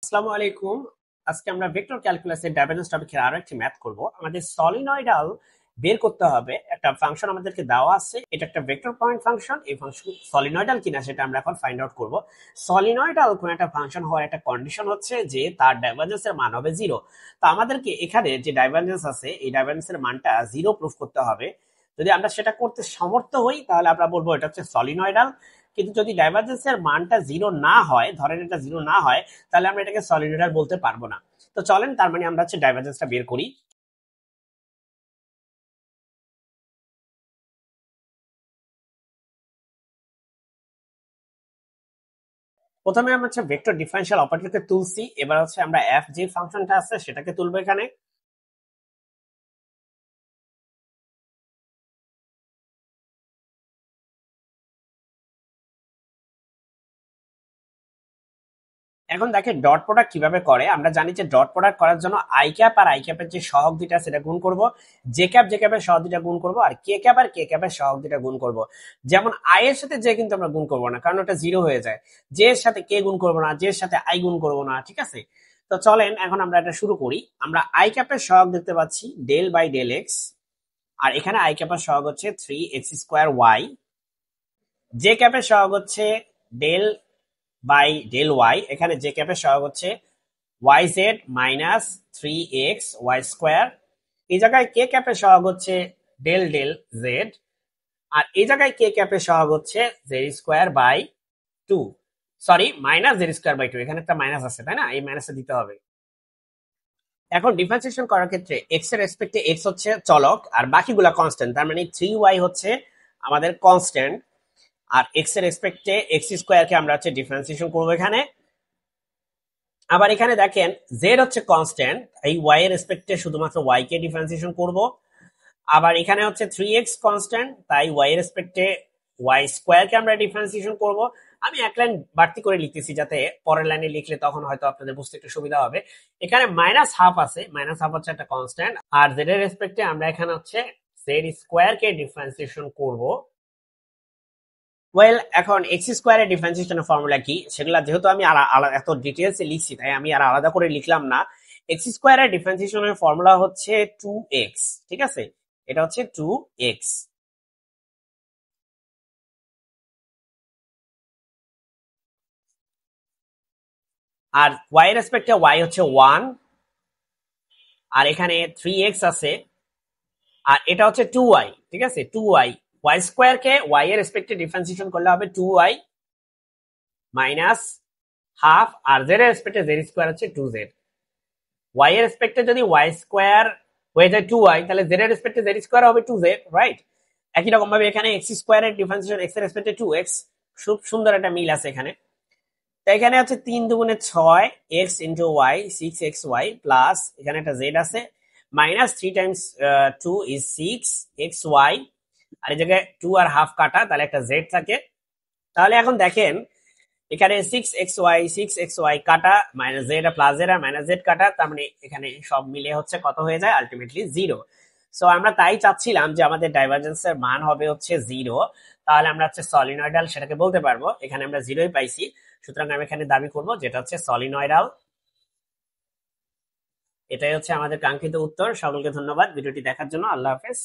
আসসালামু আলাইকুম। আজকে আমরা ভেক্টর ক্যালকুলাসের ডাইভারজেন্স টপিকের আরো একটি ম্যাথ করব। আমাদের সলিনয়েডাল বের করতে হবে। একটা ফাংশন আমাদেরকে দেওয়া আছে, এটা একটা ভেক্টর পয়েন্ট ফাংশন। এই ফাংশন সলিনয়েডাল কিনা সেটা আমরা এখন ফাইন্ড আউট করব। সলিনয়েডাল কোন একটা ফাংশন হওয়ার একটা কন্ডিশন হচ্ছে যে তার ডাইভারজেন্সের মান হবে জিরো। তো আমাদেরকে এখানে যে ডাইভারজেন্স আছে এই ডাইভারজেন্সের মানটা জিরো প্রুফ করতে হবে। যদি আমরা সেটা করতে সমর্থ হই তাহলে আমরা বলবো এটা হচ্ছে সলিনয়েডাল। কিন্তু যদি ডাইভারজেন্সের মানটা জিরো না হয়, ধরেন এটা জিরো না হয়, তাহলে আমরা এটাকে সলিনয়েডাল বলতে পারবো না। তো চলেন তার মানে আমরা হচ্ছে ডাইভারজেন্সটা বের করি। প্রথমে আমরা হচ্ছে ভেক্টর ডিফারেন্সিয়াল অপারেটরকে তুলছি, এবার হচ্ছে আমরা এফ যে ফাংশনটা আছে সেটাকে তুলবো এখানে। এখন দেখেন ডট প্রোডাক্ট কিভাবে করে। আমরা জানি যে ডট প্রোডাক্ট করার জন্য আই ক্যাপ আর আই ক্যাপের যে সহগ দুইটা সেটা গুণ করব, জে ক্যাপ জে ক্যাপের সহগ দুইটা গুণ করব, আর কে ক্যাপ আর কে ক্যাপের সহগ দুইটা গুণ করব। যেমন আই এর সাথে জে কিন্তু আমরা গুণ করব না, কারণ ওটা জিরো হয়ে যায়। জে এর সাথে কে গুণ করব না, জে এর সাথে আই গুণ করব না, ঠিক আছে। তো চলেন এখন আমরা এটা শুরু করি। আমরা আই ক্যাপের সহগ দেখতে পাচ্ছি ডেল বাই ডেল এক্স, আর এখানে আই ক্যাপের সহগ হচ্ছে 3x² ওয়াই। জে ক্যাপের সহগ হচ্ছে ডেল বাই ডেল ওয়াই, এখানে জে ক্যাপের সহগ হচ্ছে yz - 3x y²। এই জায়গায় কে ক্যাপের সহগ হচ্ছে ডেল ডেল জেড, আর এই জায়গায় কে ক্যাপের সহগ হচ্ছে z²/2। সরি, -z²/2, এখানে একটা মাইনাস আছে তাই না, এই মাইনাসটা দিতে হবে। এখন ডিফারেন্সিয়েশন করার ক্ষেত্রে এক্স এর রেসপেক্টে এক্স হচ্ছে চলক আর বাকিগুলা কনস্ট্যান্ট, তার মানে 3y হচ্ছে আমাদের কনস্ট্যান্ট। আর এক্স এর রেসপেক্টে x² কে আমরা হচ্ছে ডিফারেন্সিয়েশন করবো এখানে। আবার এখানে দেখেন জেড হচ্ছে কনস্ট্যান্ট, এই ওয়াই এর রেসপেক্টে শুধুমাত্র ওয়াই কে ডিফারেন্সিয়েশন করব। আবার এখানে হচ্ছে 3x কনস্ট্যান্ট, তাই ওয়াই এর রেসপেক্টে y² কে আমরা ডিফারেন্সিয়েশন করব। আমি এক লাইন বাড়তি করে লিখতেছি যাতে পরের লাইনে লিখলে তখন হয়তো আপনাদের বুঝতে একটু সুবিধা হবে। এখানে -12 আছে, -12 হচ্ছে একটা কনস্ট্যান্ট, আর জেড এর রেসপেক্টে আমরা এখানে হচ্ছে z² কে ডিফারেন্সিয়েশন করব। ওয়েল, এখন x² এর ডিফারেন্সিয়েশনের ফর্মুলা কি সেগুলা যেহেতু আমি এত ডিটেলসে লিখছি তাই আমি আর আলাদা করে লিখলাম না। x² এর ডিফারেন্সিয়েশনের ফর্মুলা হচ্ছে 2x, ঠিক আছে, এটা হচ্ছে 2x। আর y এর রেসপেক্টে y হচ্ছে 1, আর এখানে 3x আছে, আর এটা হচ্ছে 2y, ঠিক আছে, 2y। y² কে y এর রেসপেক্টে ডিফারেন্সিয়েশন করলে হবে 2y মাইনাস হাফ, আর z এর রেসপেক্টে z² হচ্ছে 2z। y এর রেসপেক্টে যদি y² হয়ে যায় 2y, তাহলে z এর রেসপেক্টে z² হবে 2z, রাইট। একই রকম ভাবে এখানে x² এর ডিফারেন্সিয়েশন x এর রেসপেক্টে 2x, খুব সুন্দর একটা মিল আছে এখানে। তো এখানে হচ্ছে 3 দুগুণে 6 x into y 6xy plus এখানে একটা z আছে মাইনাস 3 টাইমস 2 ইজ 6xy, আর এই জায়গায় 2 আর হাফ কাটা, তাহলে একটা z থাকে। তাহলে এখন দেখেন এখানে 6xy কাটা মাইনাস জেড প্লাস জেড আর মাইনাস জেড কাটা, তার মানে এখানে সব মিলে হচ্ছে কত হয়ে যায় আলটিমেটলি জিরো। সো আমরা তাই চাচ্ছিলাম যে আমাদের ডাইভারজেন্সের মান হবে হচ্ছে জিরো, তাহলে আমরা হচ্ছে সলিনয়েডাল সেটাকে বলতে পারবো। এখানে আমরা জিরোই পাইছি, সুতরাং আমি এখানে দাবি করবো যেটা হচ্ছে সলিনয়েডাল। এটাই হচ্ছে আমাদের কাঙ্ক্ষিত উত্তর। সকলকে ধন্যবাদ ভিডিওটি দেখার জন্য। আল্লাহ হাফেজ।